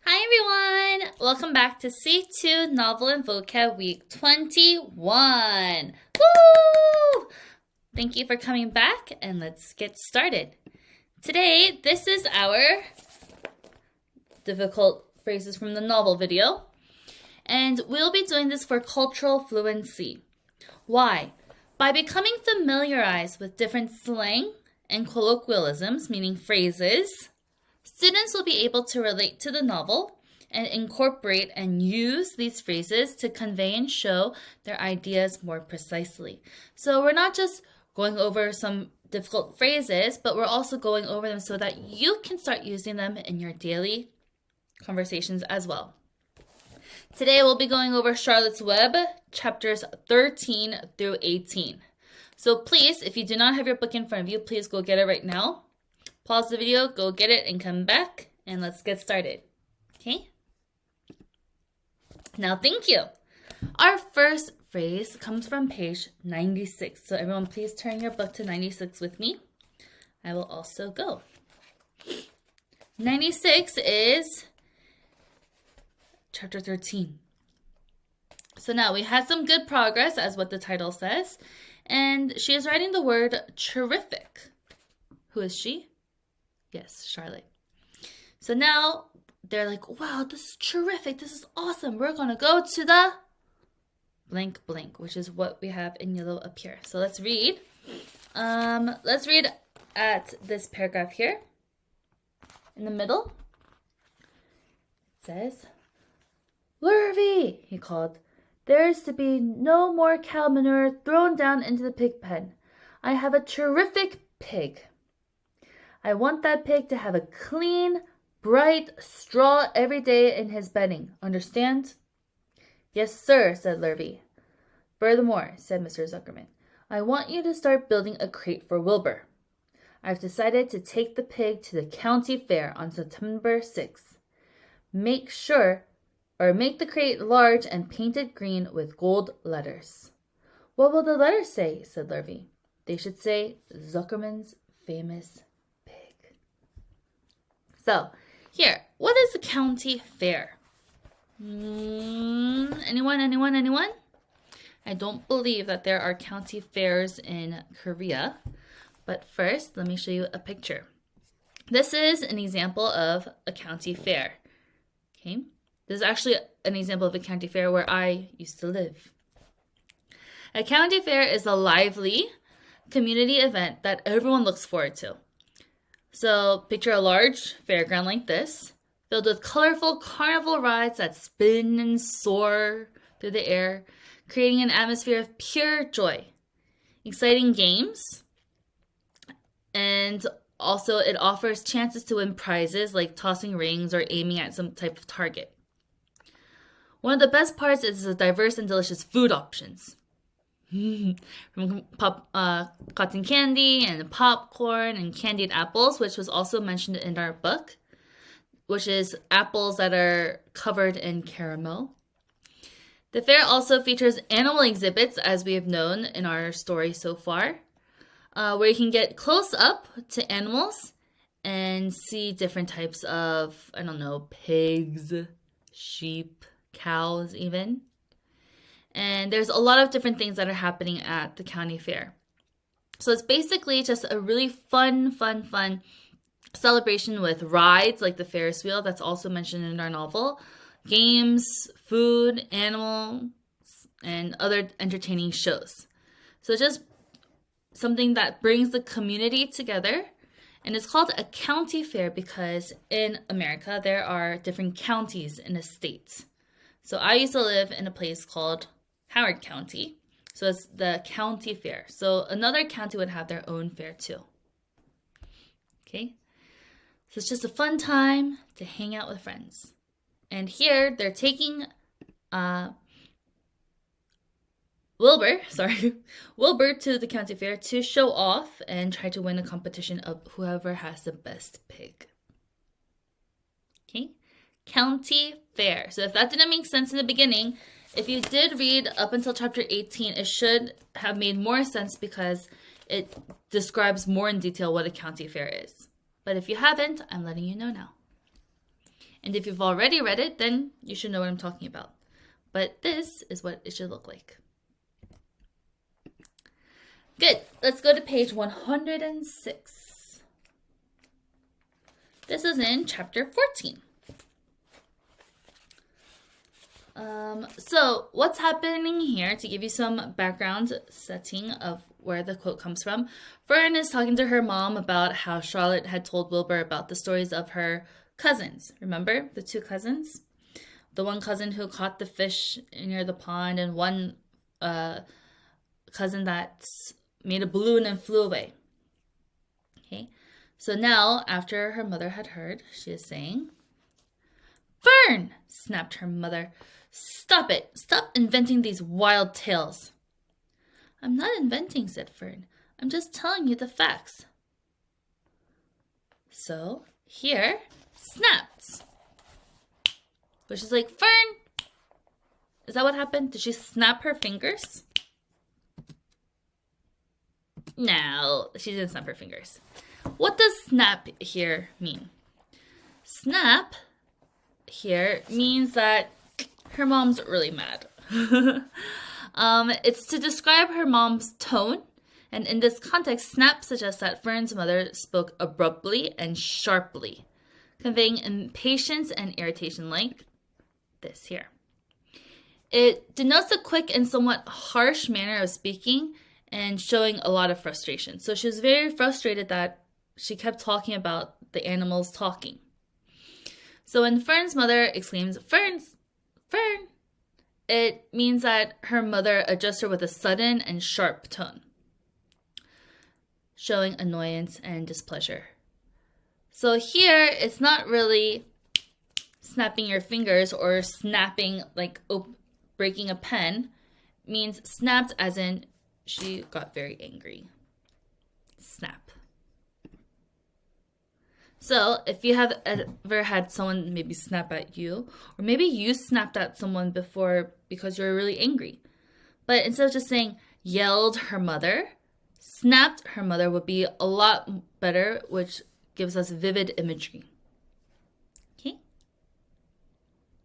Hi everyone! Welcome back to C2 Novel and Vocab Week 21. Woo! Thank you for coming back and let's get started. Today, this is our difficult phrases from the novel video. And we'll be doing this for cultural fluency. Why? By becoming familiarized with different slang and colloquialisms, meaning phrases, students will be able to relate to the novel and incorporate and use these phrases to convey and show their ideas more precisely. So we're not just going over some difficult phrases, but we're also going over them so that you can start using them in your daily conversations as well. Today we'll be going over Charlotte's Web, chapters 13 through 18. So please, if you do not have your book in front of you, please go get it right now. Pause the video, go get it, and come back, and let's get started. Okay? Now, thank you. Our first phrase comes from page 96. So everyone, please turn your book to 96 with me. I will also go. 96 is chapter 13. So now we had some good progress, as what the title says, and she is writing the word terrific. Who is she? Yes, Charlotte. So now they're like, wow, this is terrific. This is awesome. We're going to go to the blank blank, which is what we have in yellow up here. So let's read. Let's read at this paragraph here. In the middle, it says, "Lurvy," he called, "there is to be no more cow manure thrown down into the pig pen. I have a terrific pig. I want that pig to have a clean, bright straw every day in his bedding. Understand?" "Yes, sir," said Lurvy. "Furthermore," said Mr. Zuckerman, "I want you to start building a crate for Wilbur. I've decided to take the pig to the county fair on September 6th. Make the crate large and painted green with gold letters." "What will the letters say?" said Lurvy. "They should say Zuckerman's famous pig." So, here, what is a county fair? Anyone? I don't believe that there are county fairs in Korea. But first, let me show you a picture. This is an example of a county fair. Okay? This is actually an example of a county fair where I used to live. A county fair is a lively community event that everyone looks forward to. So picture a large fairground like this, filled with colorful carnival rides that spin and soar through the air, creating an atmosphere of pure joy. Exciting games, and also it offers chances to win prizes like tossing rings or aiming at some type of target. One of the best parts is the diverse and delicious food options. From cotton candy and popcorn and candied apples, which was also mentioned in our book, which is apples that are covered in caramel. The fair also features animal exhibits, as we have known in our story so far, where you can get close up to animals and see different types of, pigs, sheep, cows even. And there's a lot of different things that are happening at the county fair. So it's basically just a really fun celebration with rides like the Ferris wheel that's also mentioned in our novel, games, food, animals, and other entertaining shows. So it's just something that brings the community together. And it's called a county fair because in America there are different counties in a state. So I used to live in a place called Howard County. So it's the county fair. So another county would have their own fair too. Okay? So it's just a fun time to hang out with friends. And here they're taking Wilbur to the county fair to show off and try to win a competition of whoever has the best pig. Okay? County fair. So if that didn't make sense in the beginning, if you did read up until chapter 18, it should have made more sense because it describes more in detail what a county fair is. But if you haven't, I'm letting you know now. And if you've already read it, then you should know what I'm talking about. But this is what it should look like. Good. Let's go to page 106. This is in chapter 14. So what's happening here, to give you some background setting of where the quote comes from, Fern is talking to her mom about how Charlotte had told Wilbur about the stories of her cousins. Remember the two cousins? The one cousin who caught the fish near the pond, and one cousin that made a balloon and flew away. Okay, so now after her mother had heard, she is saying, "Fern!" snapped her mother. "Stop it! Stop inventing these wild tales." "I'm not inventing," said Fern. "I'm just telling you the facts." So here, snapped. Which is like, Fern! Is that what happened? Did she snap her fingers? No, she didn't snap her fingers. What does snap here mean? Snap here means that her mom's really mad. It's to describe her mom's tone, and in this context, snap suggests that Fern's mother spoke abruptly and sharply, conveying impatience and irritation like this here. It denotes a quick and somewhat harsh manner of speaking and showing a lot of frustration. So she was very frustrated that she kept talking about the animals talking. So when Fern's mother exclaims, Fern! It means that her mother addressed her with a sudden and sharp tone, showing annoyance and displeasure. So here, it's not really snapping your fingers or snapping like breaking a pen. It means snapped as in she got very angry. Snap. So if you have ever had someone maybe snap at you, or maybe you snapped at someone before because you were really angry, but instead of just saying yelled her mother, snapped her mother would be a lot better, which gives us vivid imagery. Okay.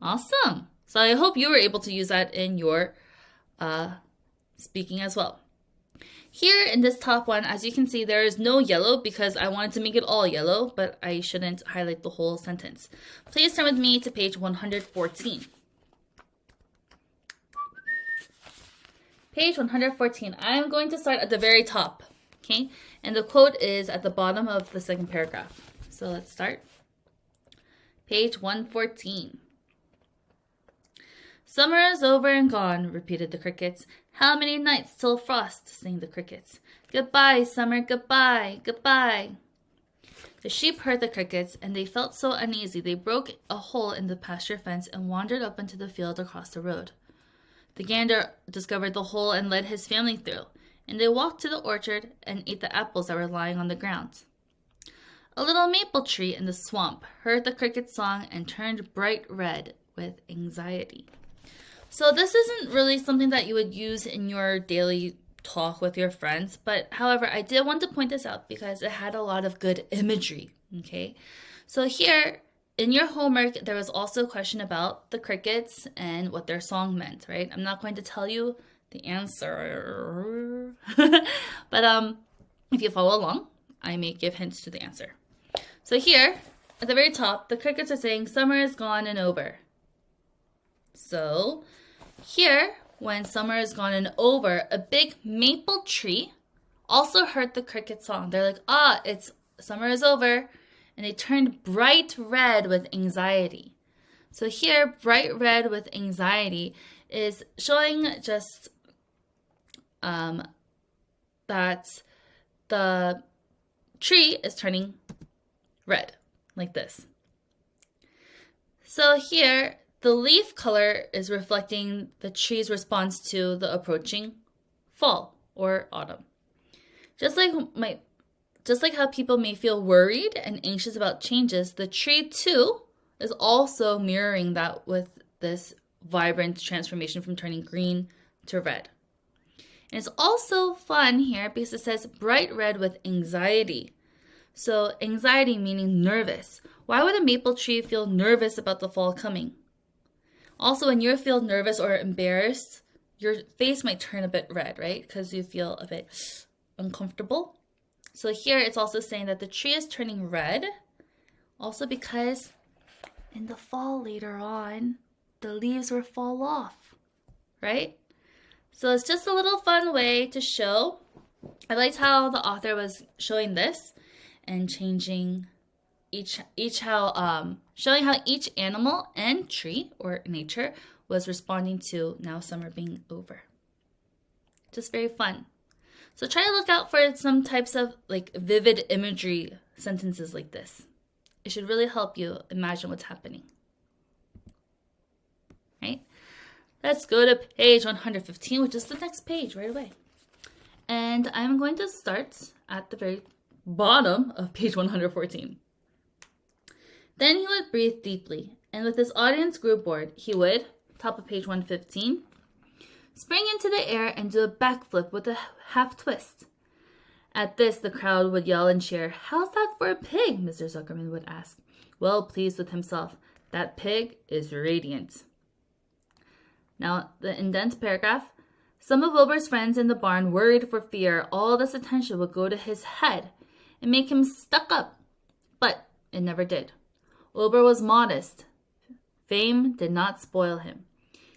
Awesome. So I hope you were able to use that in your speaking as well. Here in this top one, as you can see, there is no yellow because I wanted to make it all yellow, but I shouldn't highlight the whole sentence. Please turn with me to page 114. Page 114. I'm going to start at the very top, okay? And the quote is at the bottom of the second paragraph. So let's start. Page 114. "Summer is over and gone," repeated the crickets. "How many nights till frost?" sang the crickets. "Goodbye, summer, goodbye, goodbye." The sheep heard the crickets, and they felt so uneasy they broke a hole in the pasture fence and wandered up into the field across the road. The gander discovered the hole and led his family through, and they walked to the orchard and ate the apples that were lying on the ground. A little maple tree in the swamp heard the cricket's song and turned bright red with anxiety. So this isn't really something that you would use in your daily talk with your friends, but however, I did want to point this out because it had a lot of good imagery, okay? So here, in your homework, there was also a question about the crickets and what their song meant, right? I'm not going to tell you the answer, but if you follow along, I may give hints to the answer. So here, at the very top, the crickets are saying, "Summer is gone and over." So here, when summer is gone and over, a big maple tree also heard the cricket song. They're like, it's summer is over. And they turned bright red with anxiety. So here, bright red with anxiety is showing just that the tree is turning red, like this. So here, the leaf color is reflecting the tree's response to the approaching fall or autumn. Just like how people may feel worried and anxious about changes, the tree too is also mirroring that with this vibrant transformation from turning green to red. And it's also fun here because it says bright red with anxiety. So anxiety meaning nervous. Why would a maple tree feel nervous about the fall coming? Also, when you feel nervous or embarrassed, your face might turn a bit red, right? Because you feel a bit uncomfortable. So here it's also saying that the tree is turning red. Also because in the fall later on, the leaves will fall off, right? So it's just a little fun way to show. I liked how the author was showing this and changing showing how each animal and tree or nature was responding to now summer being over. Just very fun. So try to look out for some types of like vivid imagery sentences like this. It should really help you imagine what's happening. Right? Let's go to page 115, which is the next page right away. And I'm going to start at the very bottom of page 114. Then he would breathe deeply, and with his audience grew bored, he would, top of page 115, spring into the air and do a backflip with a half twist. At this, the crowd would yell and cheer. "How's that for a pig?" Mr. Zuckerman would ask, well pleased with himself. "That pig is radiant." Now, the indent paragraph. Some of Wilbur's friends in the barn worried for fear all this attention would go to his head and make him stuck up. But it never did. Wilbur was modest. Fame did not spoil him.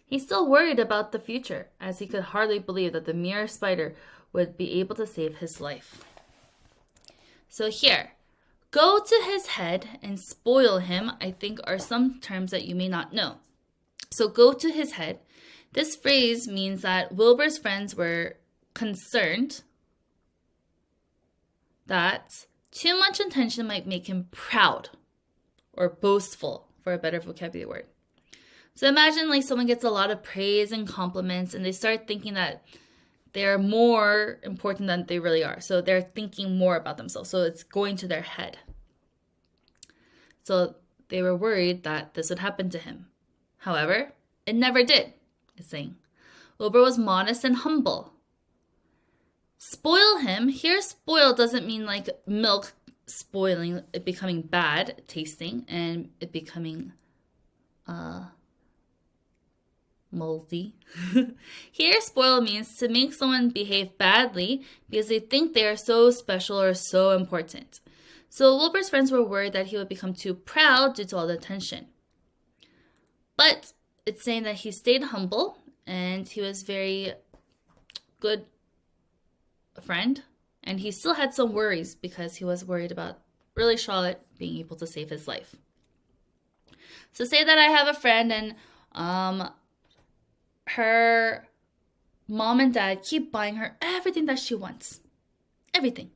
He still worried about the future, as he could hardly believe that the mere spider would be able to save his life. So here, go to his head and spoil him, I think are some terms that you may not know. So go to his head. This phrase means that Wilbur's friends were concerned that too much attention might make him proud or boastful, for a better vocabulary word. So imagine like someone gets a lot of praise and compliments and they start thinking that they're more important than they really are. So they're thinking more about themselves. So it's going to their head. So they were worried that this would happen to him. However, it never did, it's saying. Wilbur was modest and humble. Spoil him. Here, spoil doesn't mean like milk spoiling, it becoming bad tasting and it becoming moldy. Here, spoil means to make someone behave badly because they think they are so special or so important. So Wilbur's friends were worried that he would become too proud due to all the attention. But it's saying that he stayed humble and he was very good friend. And he still had some worries because he was worried about really Charlotte being able to save his life. So say that I have a friend and her mom and dad keep buying her everything that she wants. Everything.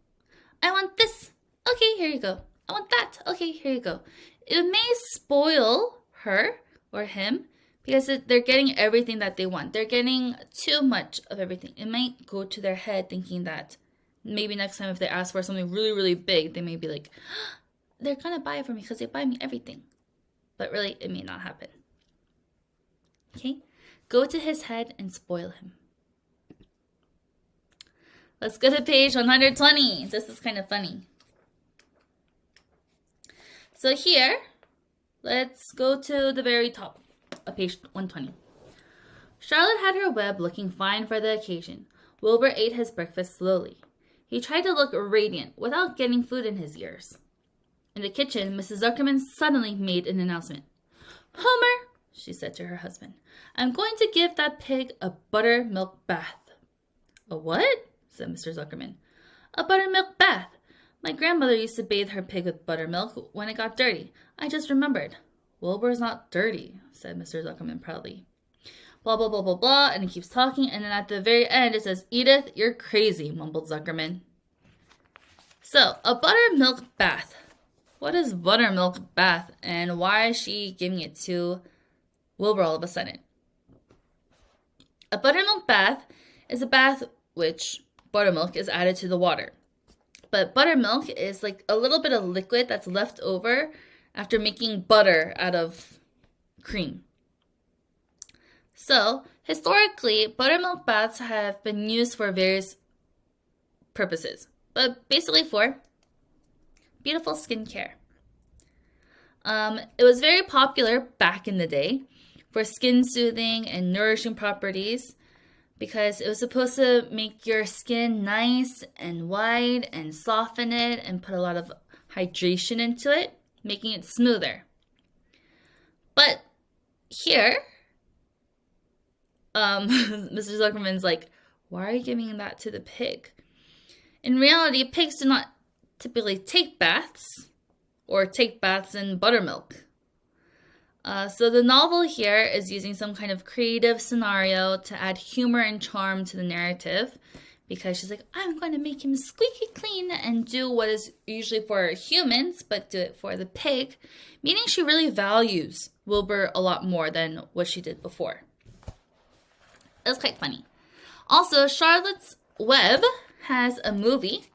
I want this. Okay, here you go. I want that. Okay, here you go. It may spoil her or him because they're getting everything that they want. They're getting too much of everything. It might go to their head thinking that maybe next time if they ask for something really, really big, they may be like, they're going to buy it for me because they buy me everything. But really, it may not happen. Okay? Go to his head and spoil him. Let's go to page 120. This is kind of funny. So here, let's go to the very top of page 120. Charlotte had her web looking fine for the occasion. Wilbur ate his breakfast slowly. He tried to look radiant without getting food in his ears. In the kitchen, Mrs. Zuckerman suddenly made an announcement. "Homer," she said to her husband, "I'm going to give that pig a buttermilk bath." "A what?" said Mr. Zuckerman. "A buttermilk bath. My grandmother used to bathe her pig with buttermilk when it got dirty. I just remembered." "Wilbur's not dirty," said Mr. Zuckerman proudly. Blah, blah, blah, blah, blah, and he keeps talking, and then at the very end it says, "Edith, you're crazy," mumbled Zuckerman. So, a buttermilk bath. What is buttermilk bath, and why is she giving it to Wilbur all of a sudden? A buttermilk bath is a bath which buttermilk is added to the water. But buttermilk is like a little bit of liquid that's left over after making butter out of cream. So, historically, buttermilk baths have been used for various purposes, but basically for beautiful skincare. It was very popular back in the day for skin soothing and nourishing properties because it was supposed to make your skin nice and white and soften it and put a lot of hydration into it, making it smoother. But here, Mr. Zuckerman's like, why are you giving that to the pig? In reality, pigs do not typically take baths or take baths in buttermilk. So the novel here is using some kind of creative scenario to add humor and charm to the narrative because she's like, I'm going to make him squeaky clean and do what is usually for humans, but do it for the pig, meaning she really values Wilbur a lot more than what she did before. It was quite funny. Also, Charlotte's Web has a movie.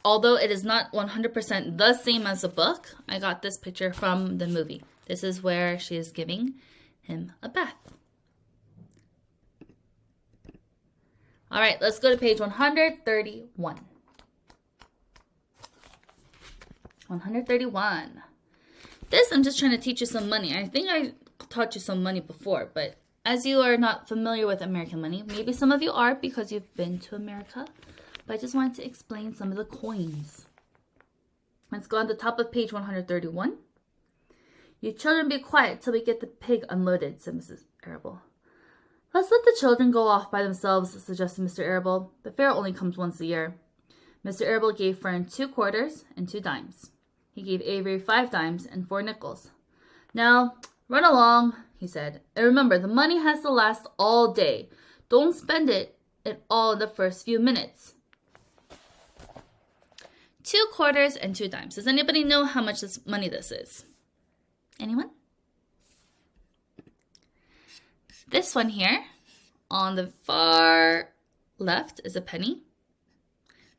Although it is not 100% the same as the book, I got this picture from the movie. This is where she is giving him a bath. All right, let's go to page 131. 131. This, I'm just trying to teach you some money. I think I taught you some money before, but as you are not familiar with American money, maybe some of you are because you've been to America, but I just wanted to explain some of the coins. Let's go on the top of page 131. You children be quiet till we get the pig unloaded, said Mrs. Arable. Let's let the children go off by themselves, suggested Mr. Arable. The fair only comes once a year. Mr. Arable gave Fern 2 quarters and 2 dimes. He gave Avery 5 dimes and 4 nickels. Now, run along, he said. And remember, the money has to last all day. Don't spend it all in the first few minutes. 2 quarters and 2 dimes. Does anybody know how much money this is? Anyone? This one here, on the far left, is a penny.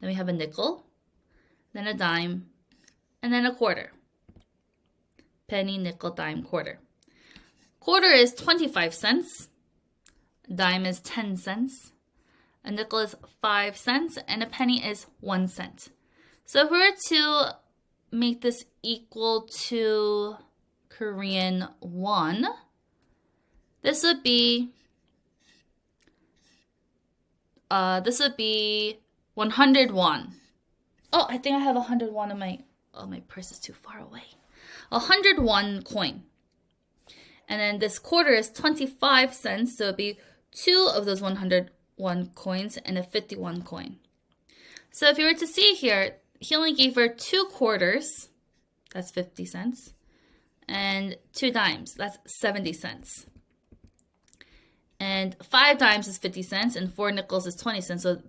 Then we have a nickel, then a dime, and then a quarter. Penny, nickel, dime, quarter. Quarter is 25 cents. A dime is 10 cents. A nickel is 5 cents, and a penny is 1 cent. So if we were to make this equal to Korean won, this would be 100 won. Oh, I think I have 100 won in my purse is too far away. 100 won coin. And then this quarter is 25 cents, so it'd be 2 of those 100 won coins and a 51 coin. So if you were to see here, he only gave her 2 quarters, that's 50 cents, and 2 dimes, that's 70 cents. And 5 dimes is 50 cents, and 4 nickels is 20 cents. So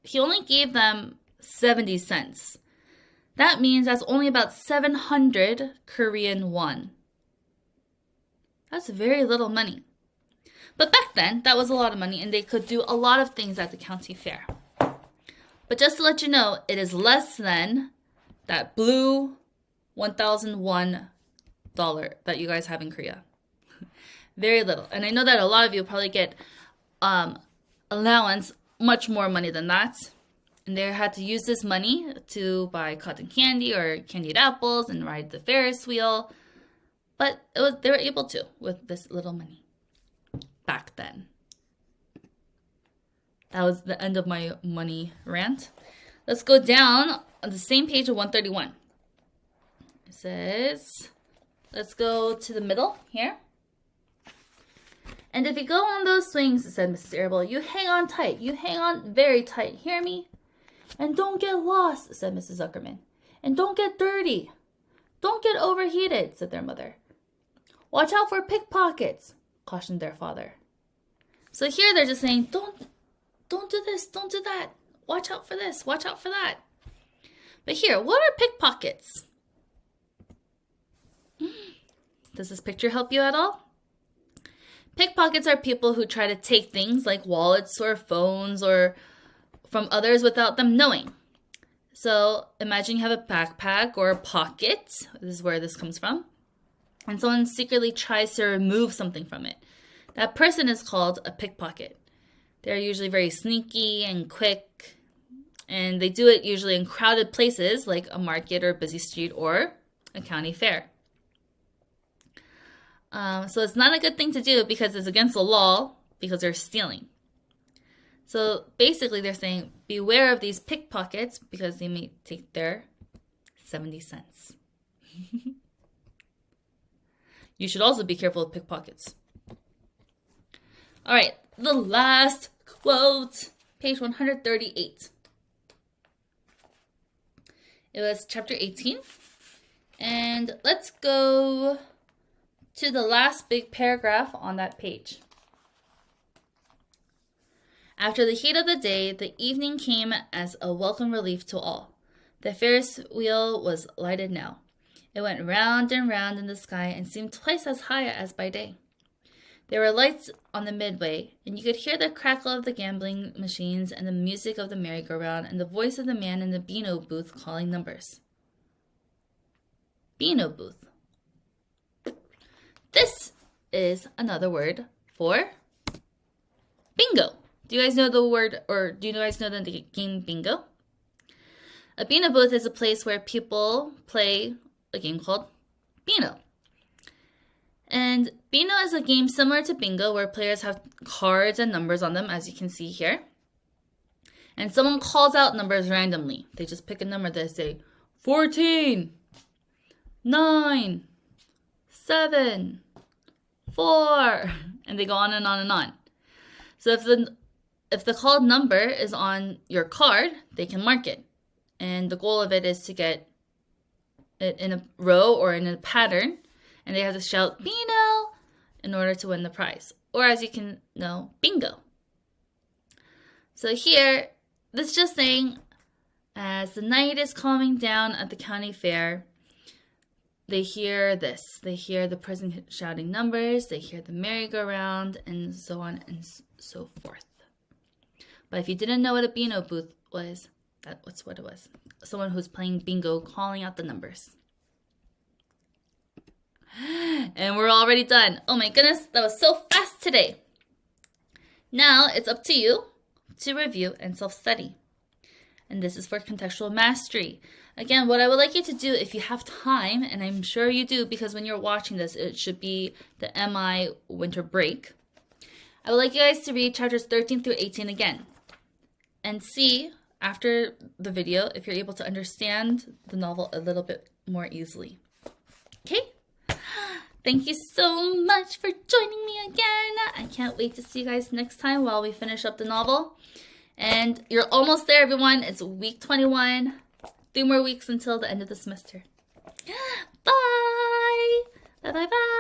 he only gave them 70 cents. That means that's only about 700 Korean won. That's very little money. But back then, that was a lot of money, and they could do a lot of things at the county fair. But just to let you know, it is less than that blue 1,001 dollar that you guys have in Korea. Very little. And I know that a lot of you probably get allowance, much more money than that. And they had to use this money to buy cotton candy or candied apples and ride the Ferris wheel. But they were able to with this little money back then. That was the end of my money rant. Let's go down on the same page of 131. It says, let's go to the middle here. And if you go on those swings, said Mrs. Arable, you hang on tight. You hang on very tight. Hear me? And don't get lost, said Mrs. Zuckerman. And don't get dirty. Don't get overheated, said their mother. Watch out for pickpockets, cautioned their father. So here they're just saying, don't do this, don't do that. Watch out for this, watch out for that. But here, what are pickpockets? Does this picture help you at all? Pickpockets are people who try to take things like wallets or phones or from others without them knowing. So imagine you have a backpack or a pocket. This is where this comes from. And someone secretly tries to remove something from it. That person is called a pickpocket. They're usually very sneaky and quick And they do it usually in crowded places like a market or a busy street or a county fair. So it's not a good thing to do because it's against the law because they're stealing. So basically they're saying beware of these pickpockets because they may take their 70 cents. You should also be careful of pickpockets. All right, the last quote, page 138. It was chapter 18. And let's go to the last big paragraph on that page. After the heat of the day, the evening came as a welcome relief to all. The Ferris wheel was lighted now. It went round and round in the sky and seemed twice as high as by day. There were lights on the midway, and you could hear the crackle of the gambling machines and the music of the merry-go-round and the voice of the man in the Beano booth calling numbers. Beano booth. This is another word for bingo. Do you guys know the word, or do you guys know the game bingo? A Beano booth is a place where people play a game called Beano. And Beano is a game similar to bingo where players have cards and numbers on them, as you can see here. And someone calls out numbers randomly. They just pick a number. They say 14, 9, 7, 4, and they go on and on and on. So if the called number is on your card, they can mark it. And the goal of it is to get it in a row or in a pattern, and they have to shout Beano in order to win the prize. Or as you can know, bingo. So here, this is just saying, as the night is calming down at the county fair, they hear this. They hear the person shouting numbers, they hear the merry-go-round, and so on and so forth. But if you didn't know what a Beano booth was, that's what it was. Someone who's playing bingo, calling out the numbers. And we're already done. Oh my goodness, that was so fast today. Now it's up to you to review and self-study. And this is for contextual mastery. Again, what I would like you to do if you have time, and I'm sure you do because when you're watching this, it should be the MI winter break. I would like you guys to read chapters 13 through 18 again and see after the video if you're able to understand the novel a little bit more easily. Okay? Thank you so much for joining me again. I can't wait to see you guys next time while we finish up the novel. And you're almost there, everyone. It's week 21. 3 more weeks until the end of the semester. Bye! Bye-bye-bye!